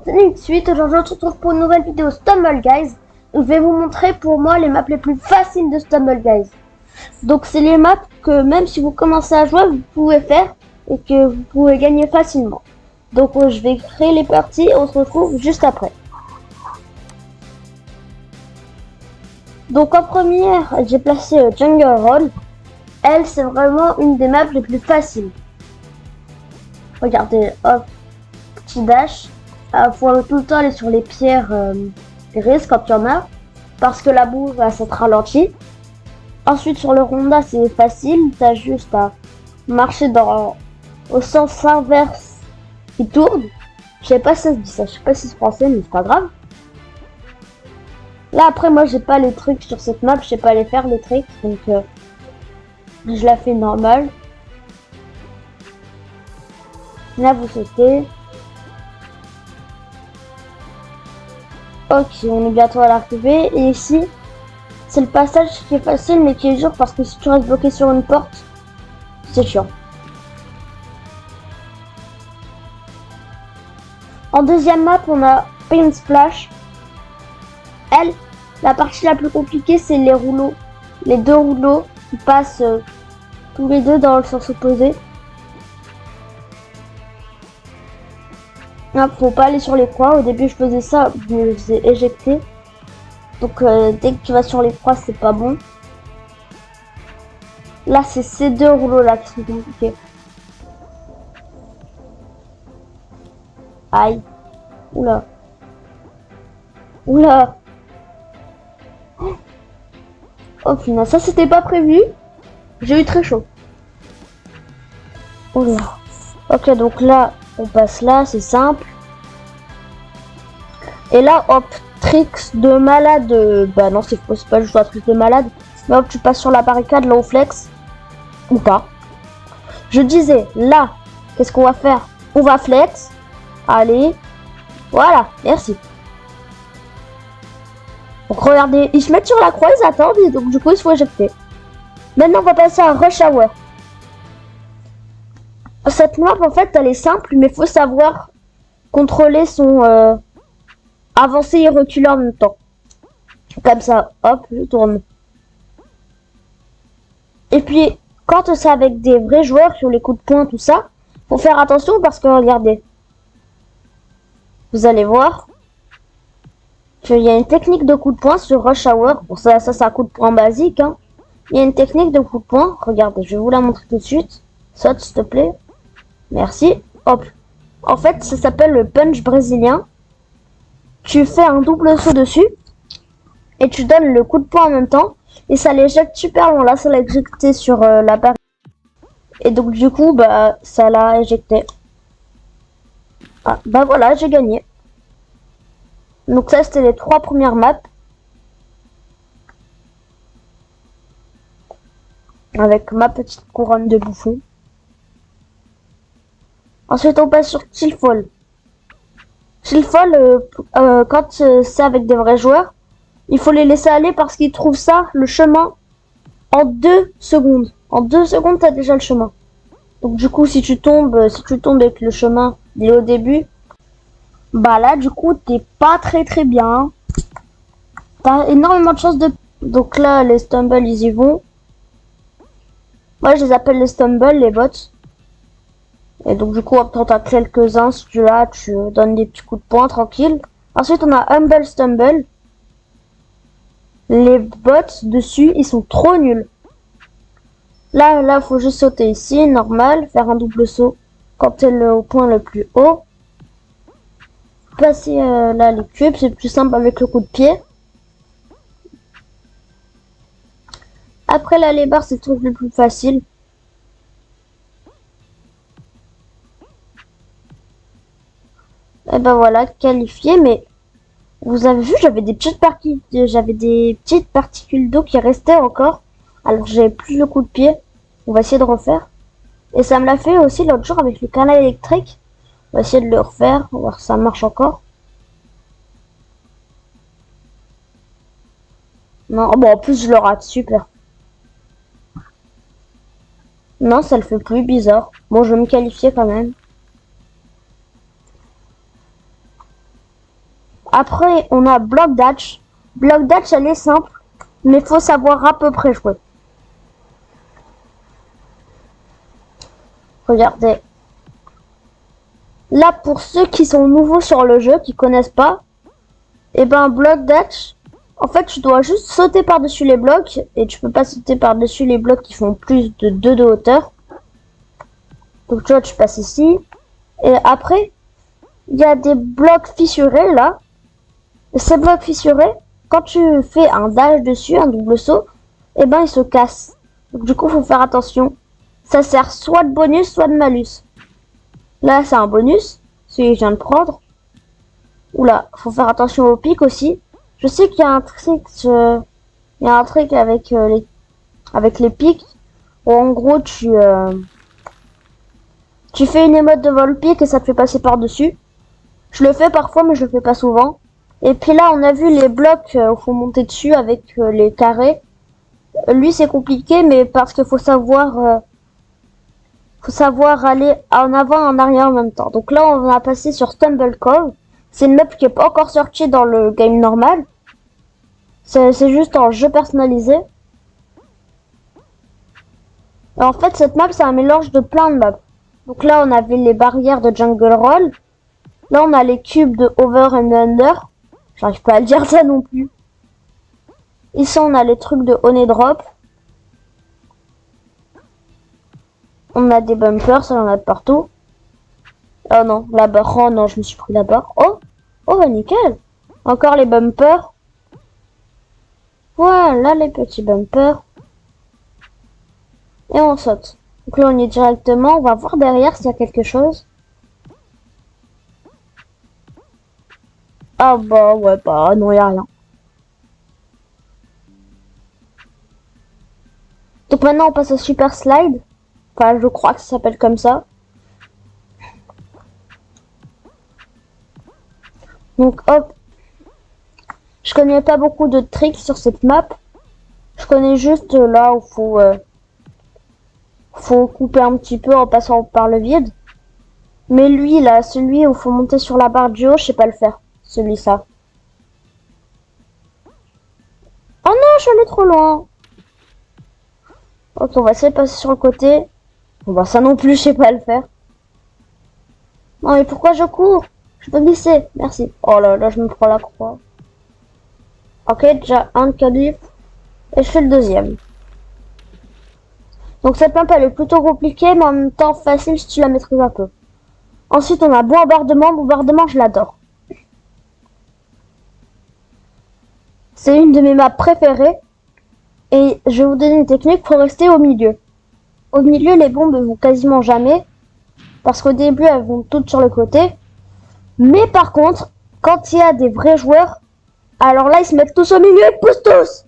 Salut Suite, aujourd'hui on se retrouve pour une nouvelle vidéo Stumble Guys. Je vais vous montrer pour moi les maps les plus faciles de Stumble Guys. Donc c'est les maps que même si vous commencez à jouer, vous pouvez faire et que vous pouvez gagner facilement. Donc je vais créer les parties et on se retrouve juste après. Donc en première, j'ai placé Jungle Roll. Elle, c'est vraiment une des maps les plus faciles. Regardez, hop, petit dash. Faut tout le temps aller sur les pierres grises quand il y en a, parce que la boue va s'être ralentie. Ensuite sur le Ronda c'est facile, t'as juste à marcher au sens inverse qui tourne. Je sais pas si ça se dit ça, je sais pas si c'est français mais c'est pas grave. Là après moi j'ai pas les trucs sur cette map, je sais pas les faire les tricks, donc je la fais normale. Là vous sautez. Ok, on est bientôt à l'arrivée. Et ici, c'est le passage qui est facile mais qui est dur parce que si tu restes bloqué sur une porte, c'est chiant. En deuxième map, on a Paint Splash. Elle, la partie la plus compliquée, c'est les rouleaux. Les deux rouleaux qui passent tous les deux dans le sens opposé. Non, faut pas aller sur les croix. Au début, je faisais ça, je me faisais éjecter. Donc, dès que tu vas sur les croix, c'est pas bon. Là, c'est ces deux rouleaux-là qui sont compliqués. Aïe. Oula. Oula. Oh putain, ça c'était pas prévu. J'ai eu très chaud. Oula. Ok, donc là, on passe là, c'est simple. Et là, hop, tricks de malade. Bah non, c'est pas juste un truc de malade. Mais hop, tu passes sur la barricade, là, au flex. Ou pas. Je disais, là, qu'est-ce qu'on va faire? On va flex. Allez. Voilà, merci. Donc regardez, ils se mettent sur la croix, ils attendent. Et donc du coup, il faut éjecter. Maintenant, on va passer à Rush Hour. Cette map, en fait, elle est simple, mais il faut savoir contrôler son... avancer et reculer en même temps. Comme ça, hop, je tourne. Et puis, quand c'est avec des vrais joueurs sur les coups de poing, tout ça, faut faire attention parce que regardez. Vous allez voir qu'il y a une technique de coup de poing sur Rush Hour. Bon, ça c'est un coup de poing basique. Hein. Il y a une technique de coup de poing. Regardez, je vais vous la montrer tout de suite. Saute, s'il te plaît. Merci. Hop. En fait, ça s'appelle le punch brésilien. Tu fais un double saut dessus et tu donnes le coup de poing en même temps et ça l'éjecte super loin. Là, ça l'a éjecté sur la barre et donc du coup, bah, ça l'a éjecté. Ah, bah voilà, j'ai gagné. Donc ça, c'était les 3 premières maps avec ma petite couronne de bouffon. Ensuite, on passe sur Killfall. Killfall, quand c'est avec des vrais joueurs, il faut les laisser aller parce qu'ils trouvent ça, le chemin, en 2 secondes. En 2 secondes, t'as déjà le chemin. Donc du coup, si tu tombes avec le chemin dès au début, bah là, du coup, t'es pas très bien. T'as énormément de chances de... Donc là, les stumbles, ils y vont. Moi, je les appelle les stumbles, les bots. Et donc du coup, quand t'as quelques-uns, si tu as, tu donnes des petits coups de poing, tranquille. Ensuite, on a Humble Stumble. Les bots dessus, ils sont trop nuls. Là, faut juste sauter ici, normal, faire un double saut quand t'es au point le plus haut. Passer là les cubes, c'est plus simple avec le coup de pied. Après là, les barres, c'est le truc le plus facile. Et ben voilà, qualifié, mais vous avez vu, j'avais des petites particules d'eau qui restaient encore. Alors j'avais plus le coup de pied. On va essayer de refaire. Et ça me l'a fait aussi l'autre jour avec le canal électrique. On va essayer de le refaire, on va voir si ça marche encore. Non, bon en plus je le rate, super. Non, ça le fait plus, bizarre. Bon, je vais me qualifier quand même. Après, on a Block Dash. Block Dash, elle est simple, mais faut savoir à peu près jouer. Regardez. Là, pour ceux qui sont nouveaux sur le jeu, qui connaissent pas, et ben Block Dash, en fait, tu dois juste sauter par-dessus les blocs, et tu peux pas sauter par-dessus les blocs qui font plus de 2 de hauteur. Donc tu vois, tu passes ici, et après, il y a des blocs fissurés là. Et ces blocs fissurés, quand tu fais un dash dessus, un double saut, et ben ils se cassent. Donc du coup, faut faire attention. Ça sert soit de bonus, soit de malus. Là, c'est un bonus, celui que je viens de prendre. Oula, faut faire attention au pic aussi. Je sais qu'il y a un trick, avec les pics, où en gros tu fais une émote de vol pic et ça te fait passer par-dessus. Je le fais parfois, mais je le fais pas souvent. Et puis là, on a vu les blocs où faut monter dessus avec les carrés. Lui, c'est compliqué, mais parce qu'il faut savoir aller en avant et en arrière en même temps. Donc là, on va passer sur Stumble Cove. C'est une map qui est pas encore sortie dans le game normal. C'est juste en jeu personnalisé. Et en fait, cette map, c'est un mélange de plein de maps. Donc là, on avait les barrières de Jungle Roll. Là, on a les cubes de Over and Under. J'arrive pas à le dire ça non plus. Ici, on a les trucs de Honey Drop. On a des bumpers, ça, on en a de partout. Oh non, la barre. Oh non, je me suis pris la barre. Oh, oh, bah, nickel. Encore les bumpers. Voilà les petits bumpers. Et on saute. Donc là, on y est directement. On va voir derrière s'il y a quelque chose. Ah bah ouais, bah non, il n'y a rien. Donc maintenant, on passe au Super Slide. Enfin, je crois que ça s'appelle comme ça. Donc hop. Je connais pas beaucoup de tricks sur cette map. Je connais juste là où faut couper un petit peu en passant par le vide. Mais lui, là, celui où faut monter sur la barre du haut, je sais pas le faire. Celui-ça. Oh non, je suis allée trop loin. Ok, on va essayer de passer sur le côté. Bon, bah ça non plus, je sais pas le faire. Non, mais pourquoi je cours? Je peux glisser. Merci. Oh là là, je me prends la croix. Ok, déjà un calife. Et je fais le deuxième. Donc cette map, elle est plutôt compliquée, mais en même temps facile si tu la maîtrises un peu. Ensuite, on a bombardement. Bombardement, je l'adore. C'est une de mes maps préférées. Et je vais vous donner une technique pour rester au milieu. Au milieu, les bombes ne vont quasiment jamais. Parce qu'au début, elles vont toutes sur le côté. Mais par contre, quand il y a des vrais joueurs, alors là, ils se mettent tous au milieu et poussent tous.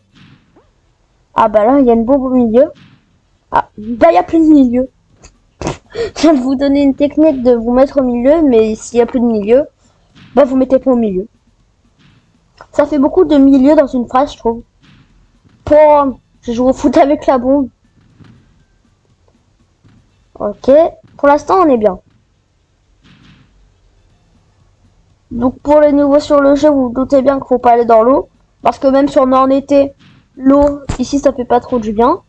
Ah bah là, il y a une bombe au milieu. Ah, bah il n'y a plus de milieu. Je viens de vous donner une technique de vous mettre au milieu, mais s'il n'y a plus de milieu, bah vous mettez pas au milieu. Ça fait beaucoup de milieu dans une phrase, je trouve. Pour, je joue au foot avec la bombe. Ok, pour l'instant on est bien. Donc pour les nouveaux sur le jeu, vous vous doutez bien qu'il faut pas aller dans l'eau. Parce que même si on est en été, l'eau, ici ça fait pas trop du bien.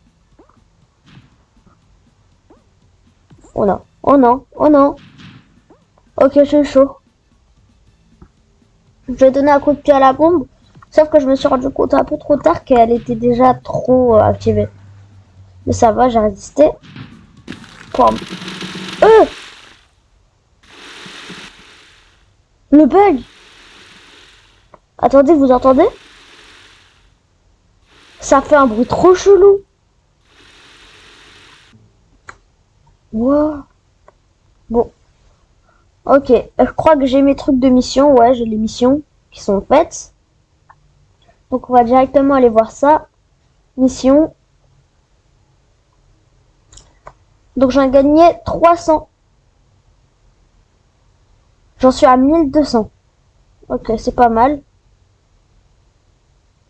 Oh non, oh non, oh non. Ok, je suis chaud. Je vais donner un coup de pied à la bombe. Sauf que je me suis rendu compte un peu trop tard qu'elle était déjà trop activée. Mais ça va, j'ai résisté. Le bug. Attendez, vous entendez? Ça fait un bruit trop chelou. Wow. Bon. Ok, je crois que j'ai mes trucs de mission. Ouais, j'ai les missions qui sont faites. Donc on va directement aller voir ça. Mission. Donc j'en ai gagné 300. J'en suis à 1200. Ok, c'est pas mal.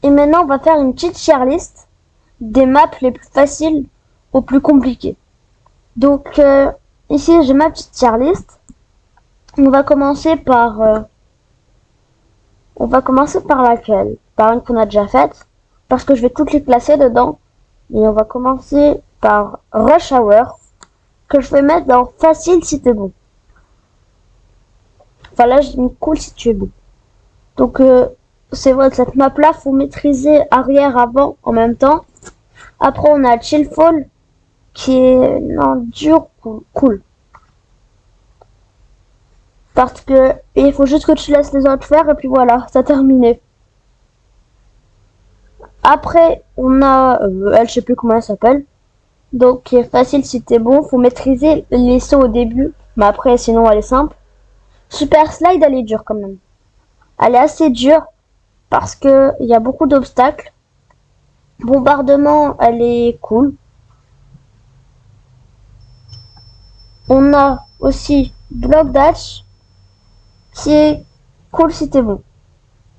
Et maintenant, on va faire une petite tier list des maps les plus faciles aux plus compliquées. Donc, ici, j'ai ma petite tier list. On va commencer par On va commencer par laquelle? Par une qu'on a déjà faite, parce que je vais toutes les classer dedans. Et on va commencer par Rush Hour, que je vais mettre dans facile si t'es bon. Enfin là, j'ai mis cool si tu es bon. Donc c'est vrai que cette map là, faut maîtriser arrière, avant en même temps. Après on a Chillfall, qui est non, dur, cool. Parce que il faut juste que tu laisses les autres faire et puis voilà, ça terminé. Après, on a elle, je sais plus comment elle s'appelle. Donc, qui est facile si t'es bon. Faut maîtriser les sauts au début. Mais après, sinon, elle est simple. Super Slide, elle est dure quand même. Elle est assez dure parce que il y a beaucoup d'obstacles. Bombardement, elle est cool. On a aussi Block Dash, qui est cool si t'es bon.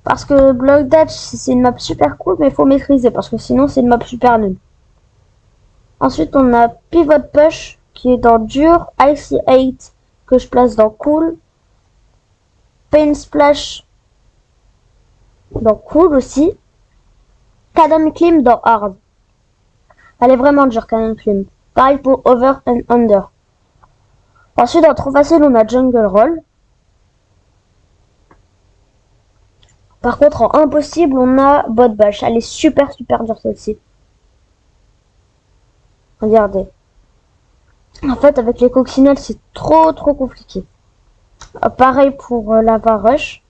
Parce que Block Dash, c'est une map super cool, mais il faut maîtriser, parce que sinon, c'est une map super nulle. Ensuite, on a Pivot Push, qui est dans dur. Icy 8, que je place dans cool. Pain Splash, dans cool aussi. Cannon Climb dans hard. Elle est vraiment dure, Cannon Climb. Pareil pour Over and Under. Ensuite, dans trop facile, on a Jungle Roll. Par contre, en impossible, on a Bot Bash. Elle est super dure celle-ci. Regardez. En fait, avec les coccinelles, c'est trop compliqué. Pareil pour Lava Rush.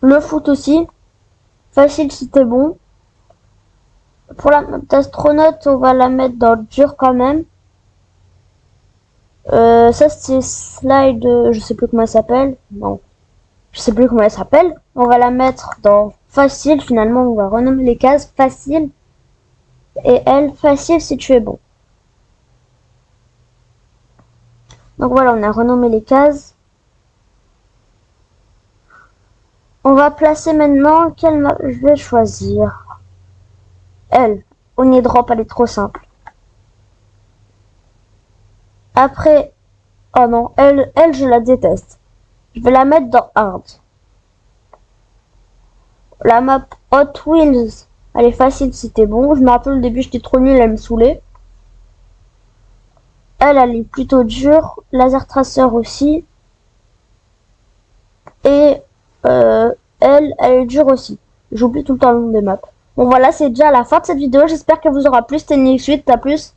Le foot aussi. Facile si t'es bon. Pour la astronaute, on va la mettre dans le dur quand même. Ça c'est slide, je sais plus comment elle s'appelle. Non, je sais plus comment elle s'appelle. On va la mettre dans facile. Finalement, on va renommer les cases facile. Et elle, facile si tu es bon. Donc voilà, on a renommé les cases. On va placer maintenant quelle map je vais choisir. Elle, Oni Drop, elle est trop simple. Après, oh non, elle, je la déteste. Je vais la mettre dans hard. La map Hot Wheels, elle est facile si t'es bon. Je me rappelle au début, j'étais trop nulle, elle me saoulait. Elle est plutôt dure. Laser Tracer aussi. Et elle est dure aussi. J'oublie tout le temps le nom des maps. Bon voilà, c'est déjà la fin de cette vidéo. J'espère qu'elle vous aura plu. C'était une suite, t'as plus.